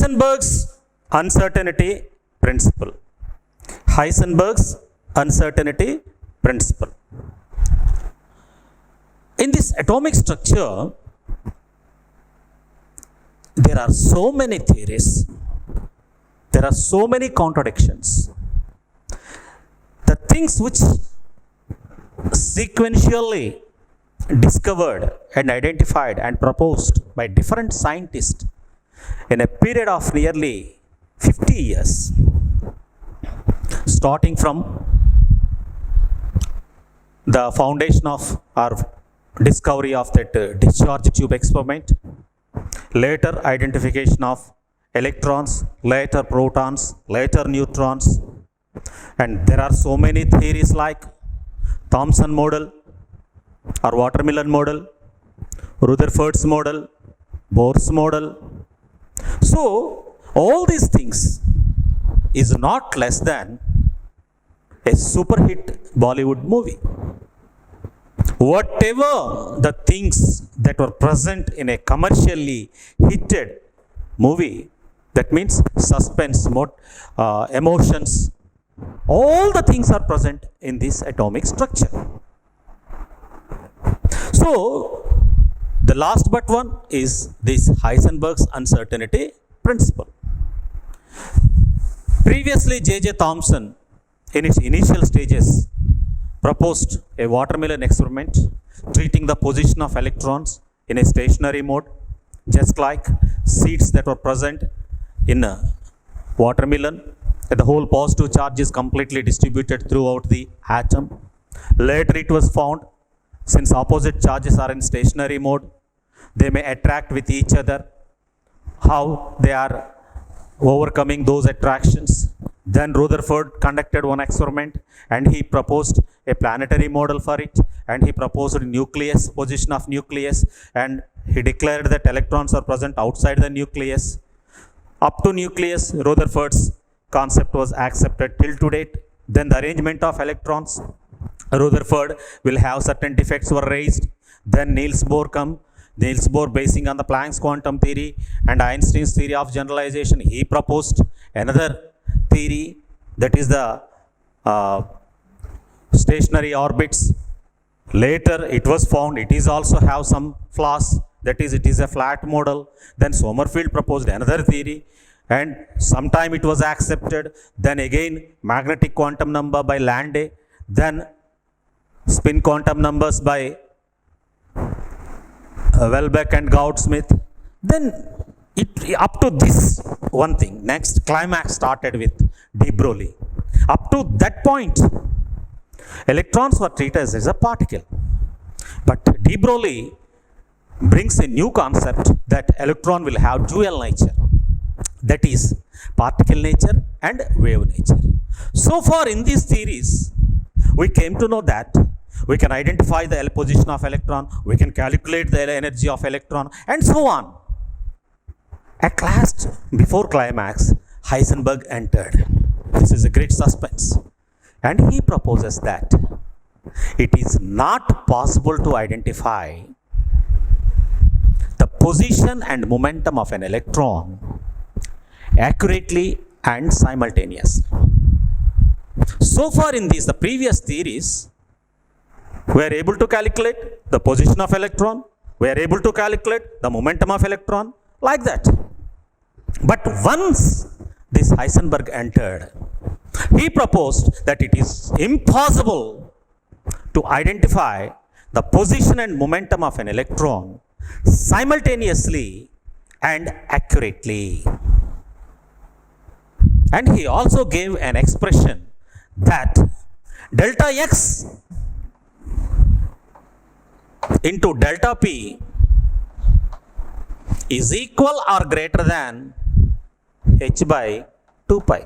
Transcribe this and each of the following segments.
Heisenberg's uncertainty principle. Heisenberg's uncertainty principle. In this atomic structure, there are so many theories, there are so many contradictions. The things which sequentially discovered and identified and proposed by different scientists in a period of nearly 50 years, starting from the foundation of our discovery of that discharge tube experiment, later identification of electrons, later protons, later neutrons, and there are so many theories like Thomson model or watermelon model, Rutherford's model, Bohr's model. So all these things is not less than a super hit Bollywood movie. Whatever the things that were present in a commercially hitted movie, that means suspense, emotions, all the things are present in this atomic structure. So, the last but one is this Heisenberg's uncertainty principle. Previously, J.J. Thomson, in its initial stages, proposed a watermelon experiment treating the position of electrons in a stationary mode, just like seeds that were present in a watermelon. The whole positive charge is completely distributed throughout the atom. Later it was found, since opposite charges are in stationary mode, they may attract with each other. How they are overcoming those attractions. Then Rutherford conducted one experiment and he proposed a planetary model for it, and he proposed nucleus, position of nucleus, and he declared that electrons are present outside the nucleus. Up to nucleus, Rutherford's concept was accepted till to date. Then the arrangement of electrons, Rutherford will have certain defects were raised. Then Niels Bohr come. Niels Bohr, basing on the Planck's quantum theory and Einstein's theory of generalization, he proposed another theory, that is the stationary orbits. Later it was found it is also have some flaws, that is it is a flat model. Then Sommerfeld proposed another theory and sometime it was accepted. Then again magnetic quantum number by Landé, then spin quantum numbers by Welbeck and Goudsmith. Then it up to this one thing. Next climax started with de Broglie. Up to that point, electrons were treated as a particle. But de Broglie brings a new concept that electron will have dual nature, that is particle nature and wave nature. So far in these theories, we came to know that we can identify the position of electron, we can calculate the energy of electron, and so on. At last, before climax, Heisenberg entered. This is a great suspense. And he proposes that it is not possible to identify the position and momentum of an electron accurately and simultaneously. So far in these, the previous theories, we are able to calculate the position of electron, we are able to calculate the momentum of electron, like that. But once this Heisenberg entered, he proposed that it is impossible to identify the position and momentum of an electron simultaneously and accurately. And he also gave an expression that delta x into delta p is equal or greater than h by 2 pi.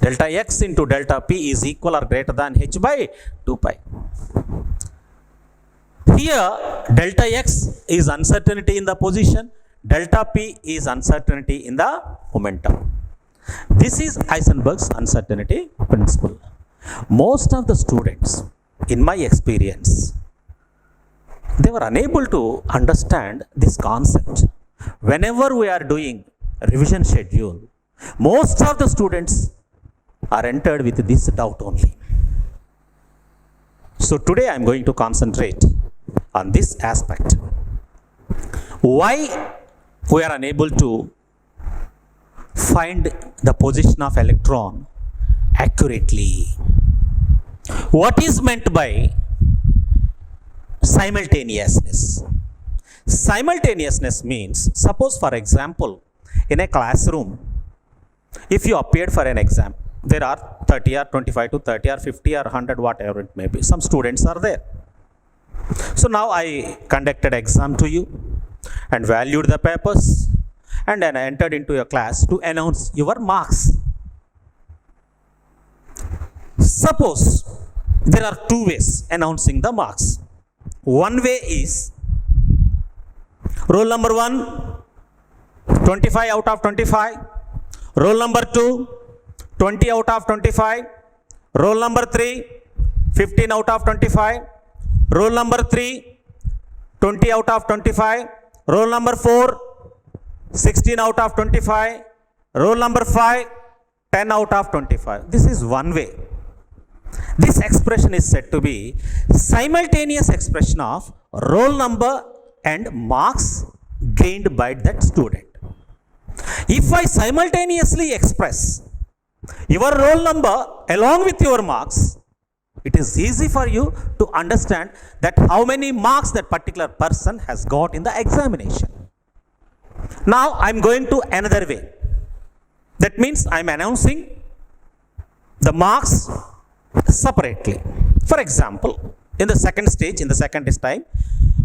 Delta x into delta p is equal or greater than h by 2 pi. Here delta x is uncertainty in the position, delta p is uncertainty in the momentum. This is Heisenberg's uncertainty principle. Most of the students, in my experience, they were unable to understand this concept. Whenever we are doing revision schedule, most of the students are entered with this doubt only. So today I am going to concentrate on this aspect. Why we are unable to find the position of electron accurately? What is meant by simultaneousness? Simultaneousness means, suppose for example, in a classroom, if you appeared for an exam, there are 30 or 25 to 30 or 50 or 100, whatever it may be. Some students are there. So now I conducted exam to you and valued the papers and then I entered into your class to announce your marks. Suppose there are two ways announcing the marks. One way is roll number 1, 25 out of 25. Roll number 2, 20 out of 25. Roll number 3, 15 out of 25. Roll number 3, 20 out of 25. Roll number 4, 16 out of 25. Roll number 5, 10 out of 25. This is one way. This expression is said to be simultaneous expression of roll number and marks gained by that student. If I simultaneously express your roll number along with your marks, it is easy for you to understand that how many marks that particular person has got in the examination. Now I am going to another way. That means I am announcing the marks separately. For example, in the second stage, in the second time,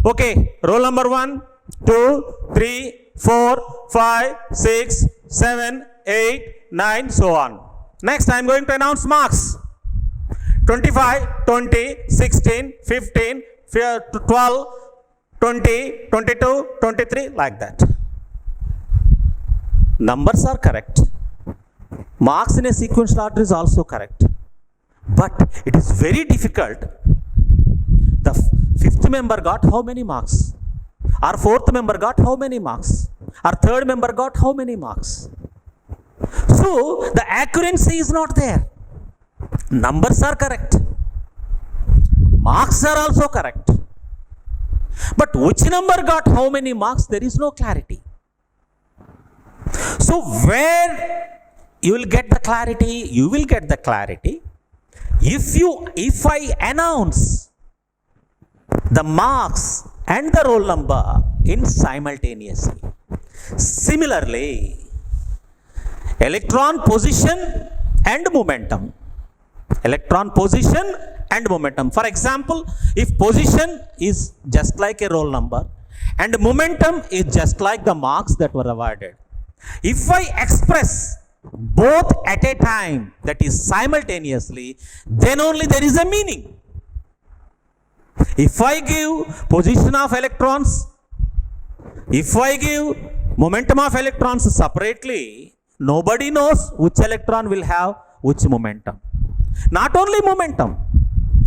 okay, roll number 1, 2, 3, 4, 5, 6, 7, 8, 9, so on. Next, I am going to announce marks. 25, 20, 16, 15, 12, 20, 22, 23, like that. Numbers are correct. Marks in a sequential order is also correct. But it is very difficult. The fifth member got how many marks? Our fourth member got how many marks? Our third member got how many marks? So the accuracy is not there. Numbers are correct. Marks are also correct. But which number got how many marks? There is no clarity. So where you will get the clarity? You will get the clarity if I announce the marks and the roll number in simultaneously. Similarly, electron position and momentum. Electron position and momentum. For example, if position is just like a roll number and momentum is just like the marks that were awarded, if I express both at a time, that is simultaneously, then only there is a meaning. If I give position of electrons, if I give momentum of electrons separately, nobody knows which electron will have which momentum. Not only momentum,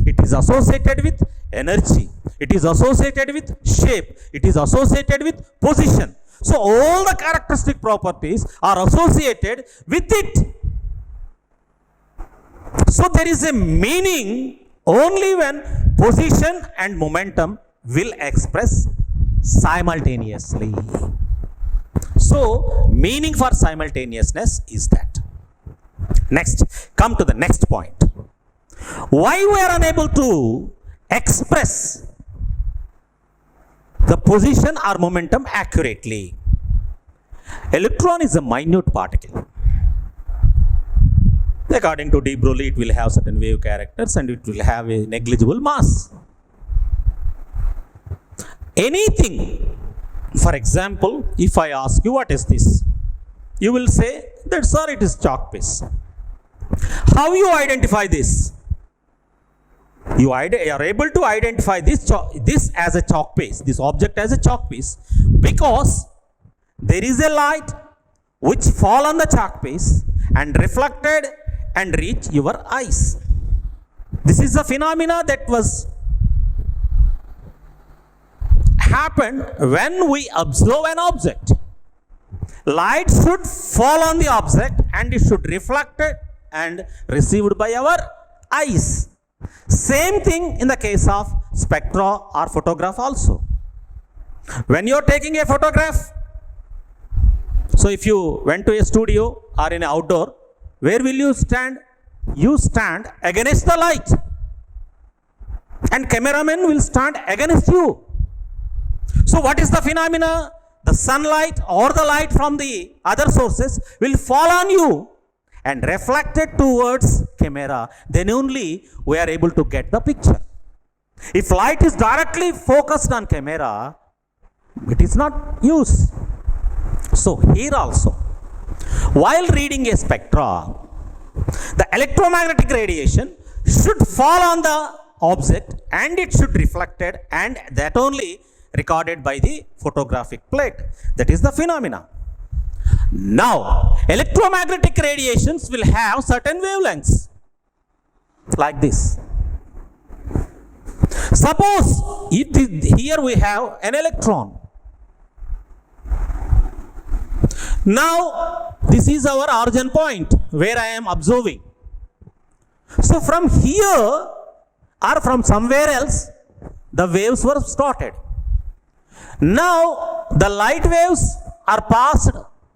it is associated with energy, it is associated with shape, it is associated with position. So all the characteristic properties are associated with it. So there is a meaning only when position and momentum will express simultaneously. So meaning for simultaneousness is that. Next, come to the next point. Why we are unable to express the position or momentum accurately? Electron is a minute particle. According to de Broglie, it will have certain wave characters and it will have a negligible mass. Anything, for example, if I ask you what is this, you will say that sir, it is chalk piece. How you identify this? You are able to identify this as a chalk piece, this object as a chalk piece, because there is a light which fall on the chalk piece and reflected and reach your eyes. This is a phenomena that was happened when we observe an object. light should fall on the object and it should reflect it and received by our eyes. Same thing in the case of spectra or photograph also. When you are taking a photograph, so if you went to a studio or in an outdoor, where will you stand? You stand against the light. And cameraman will stand against you. So what is the phenomena? The sunlight or the light from the other sources will fall on you and reflect it towards camera. Then only we are able to get the picture. If light is directly focused on camera, it is not used. So here also, while reading a spectra, the electromagnetic radiation should fall on the object and it should reflected, and that only recorded by the photographic plate. That is the phenomena. Now, electromagnetic radiations will have certain wavelengths like this. Suppose here we have an electron. Now, this is our origin point where I am observing. So from here or from somewhere else, the waves were started. Now, the light waves are passed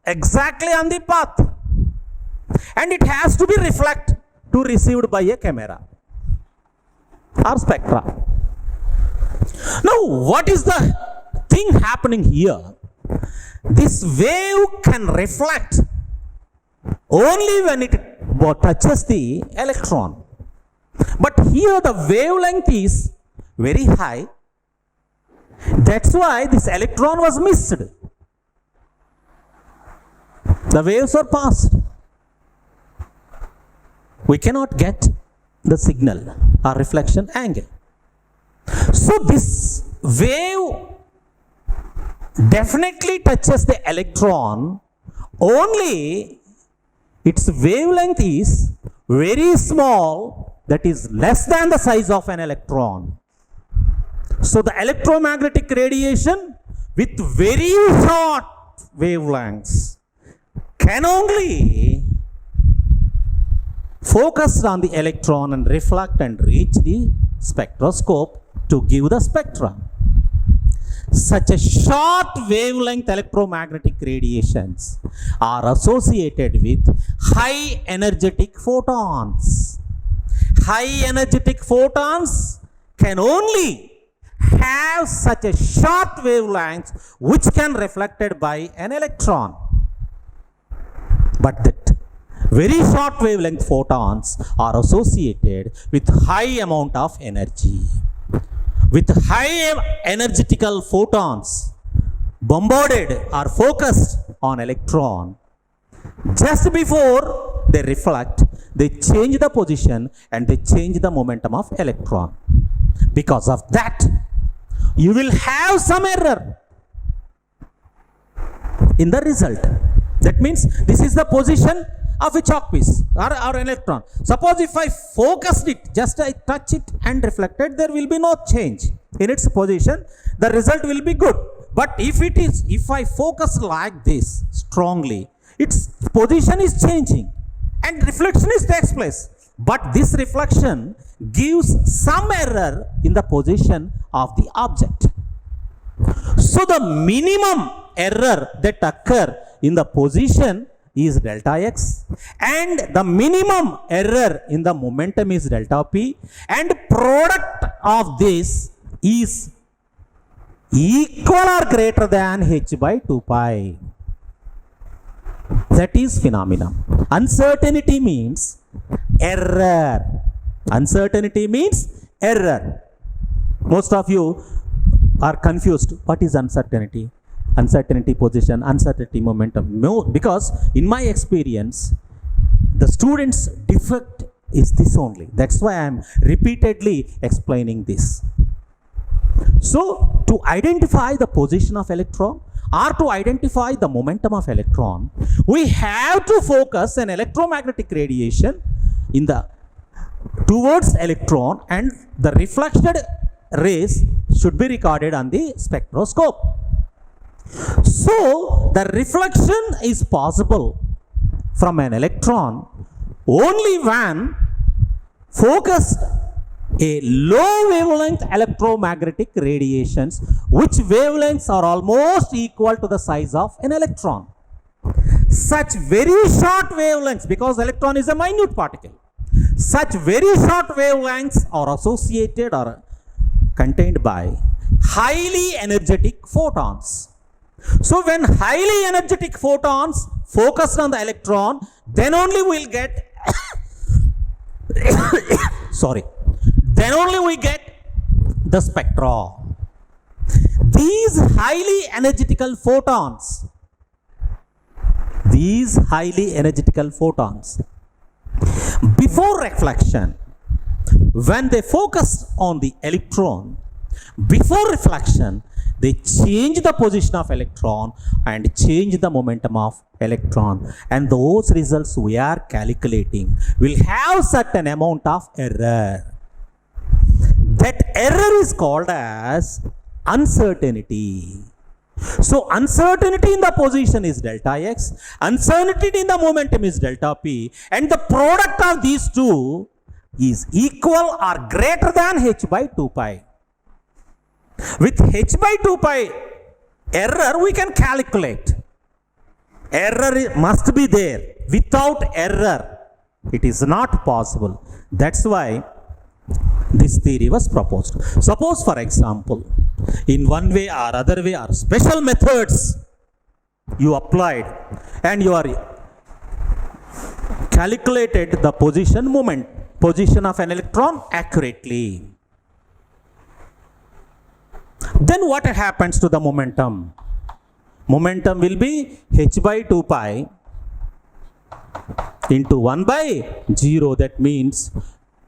exactly on the path and it has to be reflected to received by a camera or spectra. Now, what is the thing happening here? This wave can reflect only when it touches the electron. But here the wavelength is very high. That's why this electron was missed. The waves are passed. We cannot get the signal or reflection angle. So this wave definitely touches the electron, only its wavelength is very small, that is less than the size of an electron. So the electromagnetic radiation with very short wavelengths can only focus on the electron and reflect and reach the spectroscope to give the spectra. Such a short wavelength electromagnetic radiations are associated with high energetic photons. High energetic photons can only have such a short wavelength which can reflected by an electron. But that very short wavelength photons are associated with high amount of energy. With high energetical photons bombarded or focused on electron, just before they reflect, they change the position and they change the momentum of electron. Because of that, you will have some error in the result. That means this is the position of a chalk piece or an electron. Suppose if I focused it, just I touch it and reflected, there will be no change in its position. The result will be good. But if I focus like this strongly, its position is changing and reflection takes place. But this reflection gives some error in the position of the object. So the minimum error that occur in the position is delta x, and the minimum error in the momentum is delta p, and product of this is equal or greater than h by 2 pi. That is phenomenon. Uncertainty means error. Uncertainty means error. Most of you are confused. What is uncertainty? Uncertainty position, uncertainty momentum. No, because in my experience, the students' defect is this only. That's why I am repeatedly explaining this. So, to identify the position of electron or to identify the momentum of electron, we have to focus an electromagnetic radiation in the towards electron, and the reflected rays should be recorded on the spectroscope. So the reflection is possible from an electron only when focused a low wavelength electromagnetic radiations, which wavelengths are almost equal to the size of an electron. Such very short wavelengths, because electron is a minute particle, such very short wavelengths are associated or contained by highly energetic photons. So when highly energetic photons focused on the electron, then only we'll get then only we get the spectra. These highly energetical photons, before reflection, when they focus on the electron, before reflection, they change the position of electron and change the momentum of electron, and those results we are calculating will have certain amount of error. That error is called as uncertainty. So uncertainty in the position is delta x, uncertainty in the momentum is delta p, and the product of these two is equal or greater than h by 2 pi. With h by 2 pi error we can calculate. Error must be there. Without error it is not possible. That's why this theory was proposed. Suppose, for example, in one way or other way or special methods you applied and you are calculated the position of an electron accurately. Then what happens to the momentum? Momentum will be h by 2 pi into 1 by 0. That means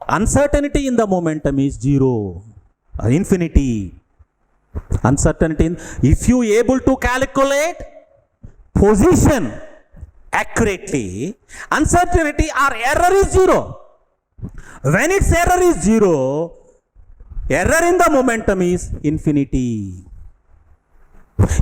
uncertainty in the momentum is 0, infinity. Uncertainty if you able to calculate position accurately, uncertainty or error is 0. When its error is 0, error in the momentum is infinity.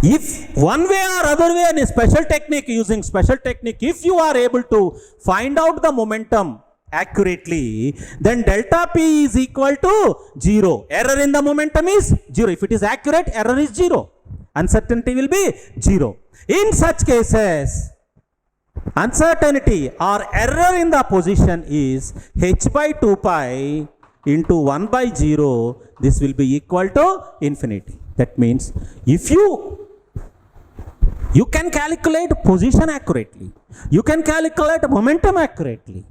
If one way or other way in a special technique, using special technique, if you are able to find out the momentum accurately, then delta p is equal to 0. Error in the momentum is 0. If it is accurate, error is 0. Uncertainty will be 0. In such cases, uncertainty or error in the position is h by 2 pi into 1 by 0. This will be equal to infinity. That means if you can calculate position accurately, you can calculate momentum accurately,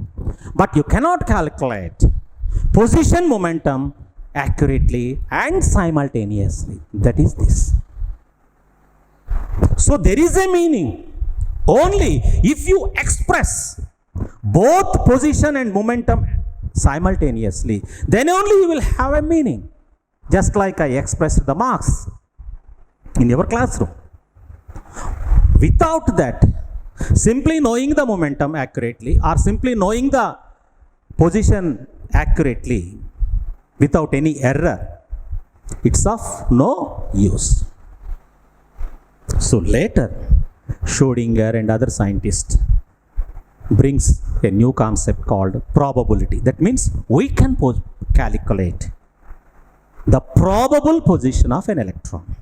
but you cannot calculate position momentum accurately and simultaneously. That is this. So there is a meaning only if you express both position and momentum simultaneously, then only you will have a meaning. Just like I expressed the marks in your classroom. Without that, simply knowing the momentum accurately or simply knowing the position accurately without any error, it's of no use. So later, Schrödinger and other scientists brings a new concept called probability. That means we can calculate the probable position of an electron.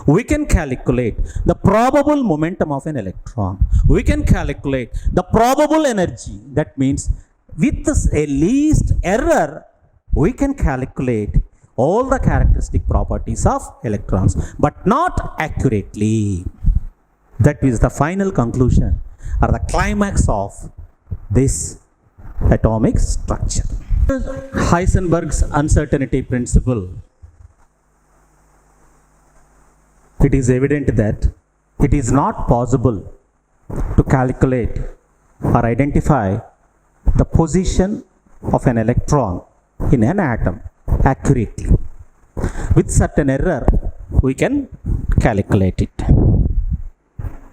We can calculate the probable momentum of an electron. We can calculate the probable energy. That means with a least error, we can calculate all the characteristic properties of electrons, but not accurately. That is the final conclusion or the climax of this atomic structure. Heisenberg's uncertainty principle. It is evident that it is not possible to calculate or identify the position of an electron in an atom accurately. With certain error, we can calculate it.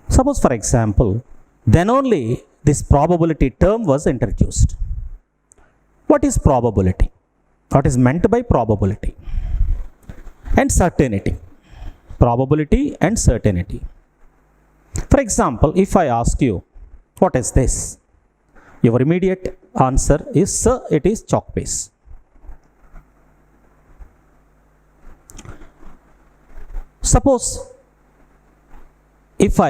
Suppose, for example, then only this probability term was introduced. What is probability? What is meant by probability? And certainty. probability and certainty. For example, if I ask you, what is this? Your immediate answer is, sir, it is chalk piece. Suppose if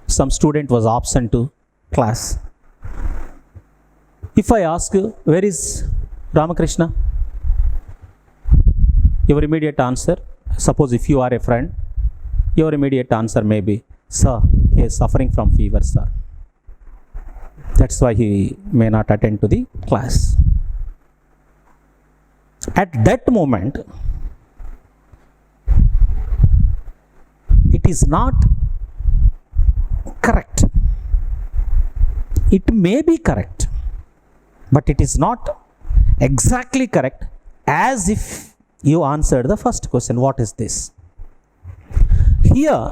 some student was absent to class. If I ask you, where is Ramakrishna? Your immediate answer, suppose if you are a friend, your immediate answer may be, sir, he is suffering from fever, sir. That's why he may not attend to the class. At that moment, it is not correct. It may be correct, but it is not exactly correct as if you answered the first question, what is this? Here,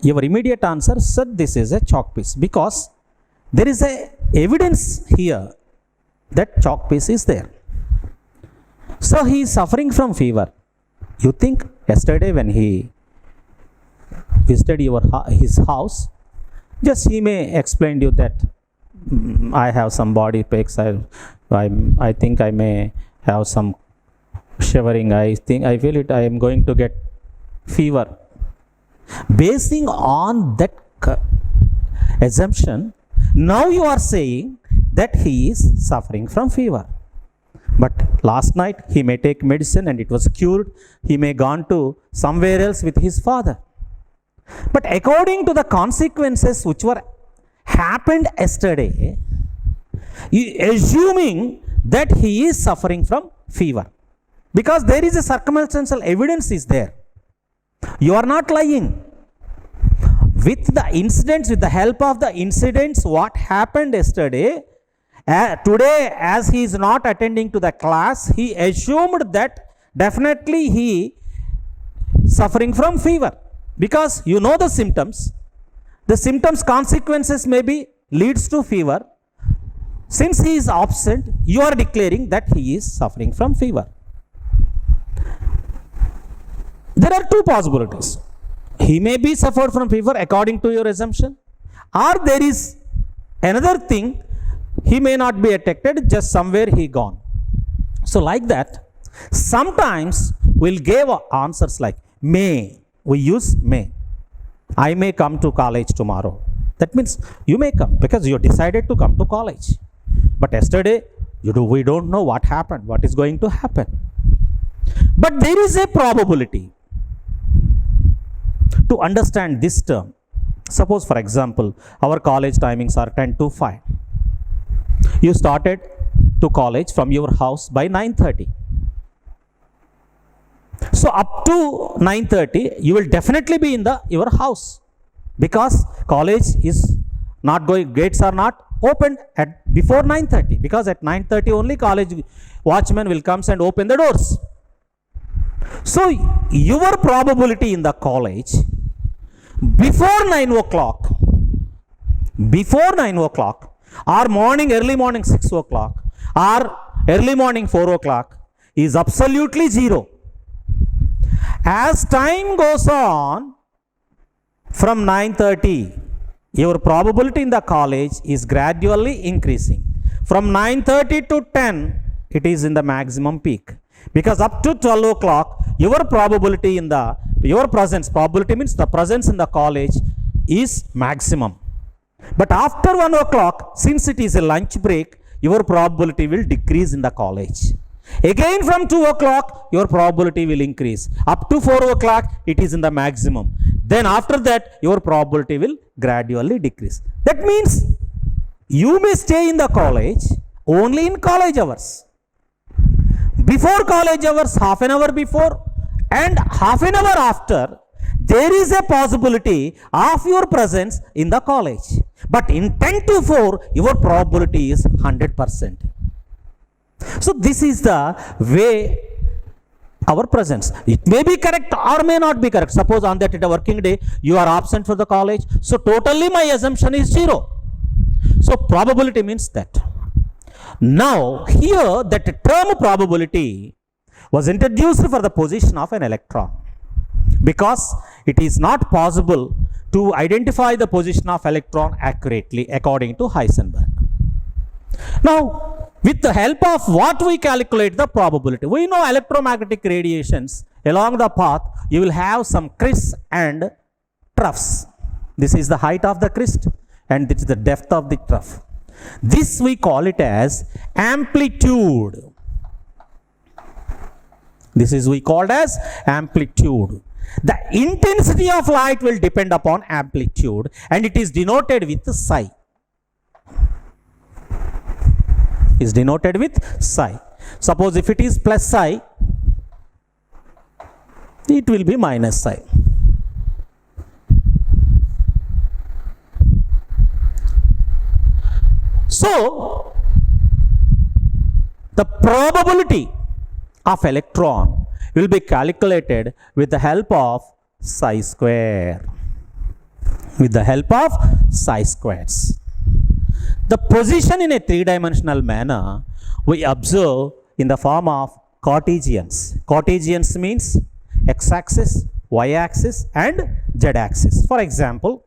your immediate answer said this is a chalk piece, because there is a evidence here that chalk piece is there. So he is suffering from fever. You think yesterday when he visited his house, just he may explain to you that I have some body aches, I think I may have some shivering, I feel it, I am going to get fever. Basing on that assumption, now you are saying that he is suffering from fever. But last night he may take medicine and it was cured. He may gone to somewhere else with his father. But according to the consequences which were happened yesterday, assuming that he is suffering from fever, because there is a circumstantial evidence is there. You are not lying. With the incidents, with the help of the incidents, what happened yesterday, today as he is not attending to the class, he assumed that definitely he suffering from fever. Because you know the symptoms consequences may be leads to fever. Since he is absent, you are declaring that he is suffering from fever. There are two possibilities. He may be suffered from fever according to your assumption, or there is another thing, he may not be detected, just somewhere he gone. So like that, sometimes we'll give answers like may. We use may. I may come to college tomorrow. That means you may come because you decided to come to college. But yesterday, we don't know what happened, what is going to happen. But there is a probability. To understand this term, suppose for example, our college timings are 10 to 5. You started to college from your house by 9:30. So up to 9:30, you will definitely be in your house, because college is not going, gates are not opened before 9:30, because at 9:30 only college watchman will come and open the doors. So your probability in the college before 9 o'clock, or early morning 6 o'clock, or early morning 4 o'clock is absolutely zero. As time goes on, from 9:30, your probability in the college is gradually increasing. From 9:30 to 10, it is in the maximum peak. Because up to 12 o'clock, your probability your presence, probability means the presence in the college, is maximum. But after 1 o'clock, since it is a lunch break, your probability will decrease in the college. Again from 2 o'clock, your probability will increase. Up to 4 o'clock, it is in the maximum. Then after that, your probability will gradually decrease. That means you may stay in the college only in college hours. Before college hours, half an hour before and half an hour after, there is a possibility of your presence in the college. But in 10 to 4, your probability is 100%. So this is the way our presence. It may be correct or may not be correct. Suppose on that working day, you are absent for the college. So totally my assumption is 0. So probability means that. Now here that term probability was introduced for the position of an electron. because it is not possible to identify the position of electron accurately according to Heisenberg. Now, with the help of what we calculate the probability, we know electromagnetic radiations along the path, you will have some crests and troughs. This is the height of the crest and this is the depth of the trough. This we call it as amplitude. This is we called as amplitude. The intensity of light will depend upon amplitude and it is denoted with psi. Is denoted with psi. Suppose if it is plus psi, it will be minus psi. So, the probability of electron will be calculated with the help of psi square. With the help of psi squares. The position in a three-dimensional manner we observe in the form of Cartesians. Cartesians means x-axis, y-axis and z-axis. For example,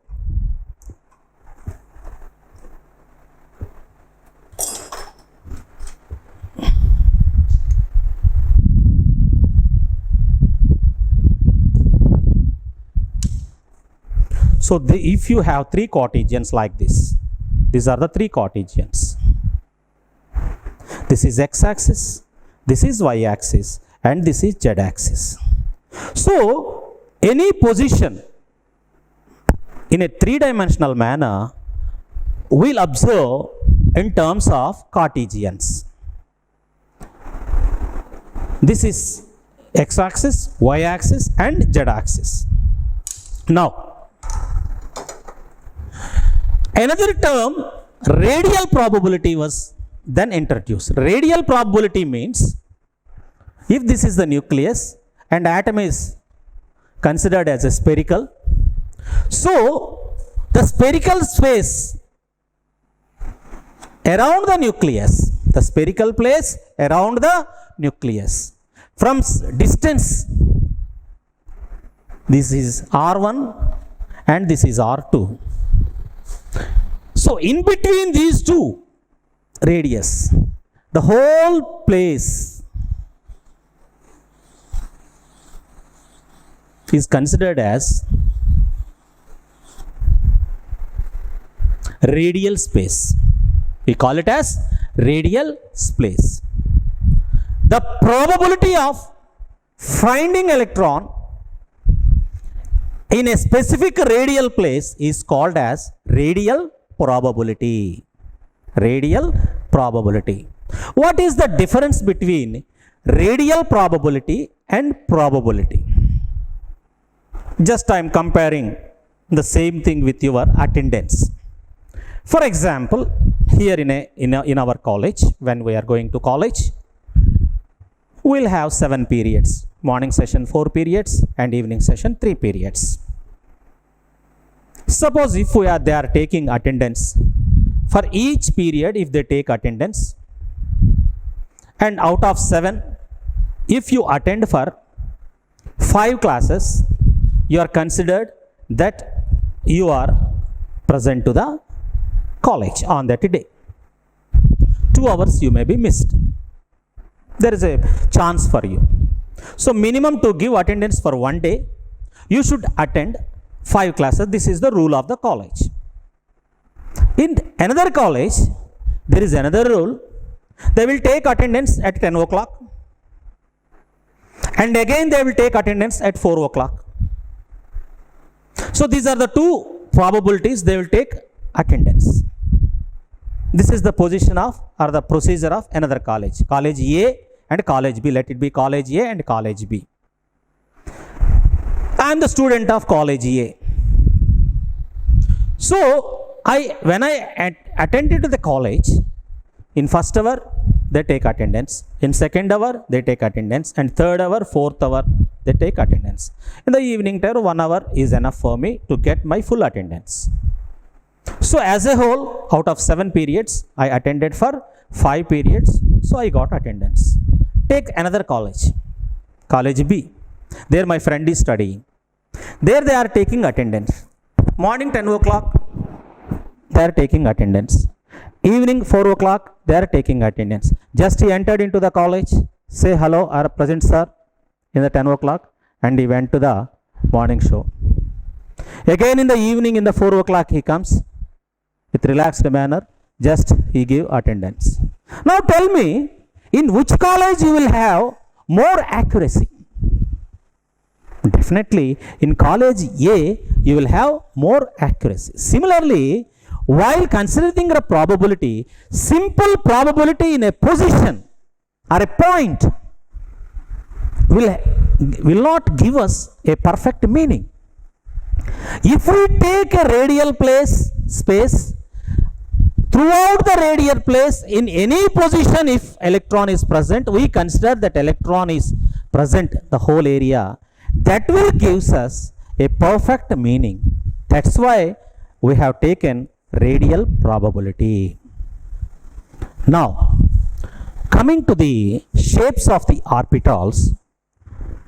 so if you have three Cartesians like this, these are the three Cartesians. This is x-axis, this is y-axis and this is z-axis. So, any position in a three-dimensional manner we'll observe in terms of Cartesians. This is x-axis, y-axis and z-axis. Now, another term, radial probability, was then introduced. Radial probability means if this is the nucleus and atom is considered as a spherical, so the spherical space around the nucleus, the spherical place around the nucleus, from distance, this is R1 and this is R2. So, in between these two radius, the whole place is considered as radial space. We call it as radial space. The probability of finding electron in a specific radial place is called as radial probability. Radial probability. What is the difference between radial probability and probability? Just I am comparing the same thing with your attendance. For example, here in our college, when we are going to college, we will have 7 periods. Morning session 4 periods and evening session 3 periods. Suppose if they are taking attendance for each period, if they take attendance, and out of 7, if you attend for 5 classes, you are considered that you are present to the college on that day. 2 hours you may be missed. There is a chance for you. So, minimum to give attendance for 1 day, you should attend 5 classes. This is the rule of the college. In another college, there is another rule. They will take attendance at 10 o'clock and again they will take attendance at 4 o'clock. So, these are the 2 probabilities they will take attendance. This is the position of or the procedure of another college. College A and college B. Let it be college A and college B. I am the student of college A. So, when I attended to the college, in first hour they take attendance, in second hour they take attendance, and third hour, fourth hour they take attendance. In the evening time, 1 hour is enough for me to get my full attendance. So, as a whole, out of 7 periods, I attended for 5 periods, so I got attendance. Take another college, college B. There my friend is studying. There they are taking attendance. Morning 10 o'clock, they are taking attendance. Evening 4 o'clock, they are taking attendance. Just he entered into the college, say hello or present sir in the 10 o'clock, and he went to the morning show. Again in the evening in the 4 o'clock he comes with relaxed manner, just he give attendance. Now tell me, in which college you will have more accuracy? Definitely in college A you will have more accuracy. Similarly, while considering the probability, simple probability in a position or a point will not give us a perfect meaning. If we take a radial space, throughout the radial place in any position, if electron is present, we consider that electron is present the whole area. That will gives us a perfect meaning. That's why we have taken radial probability. Now, coming to the shapes of the orbitals,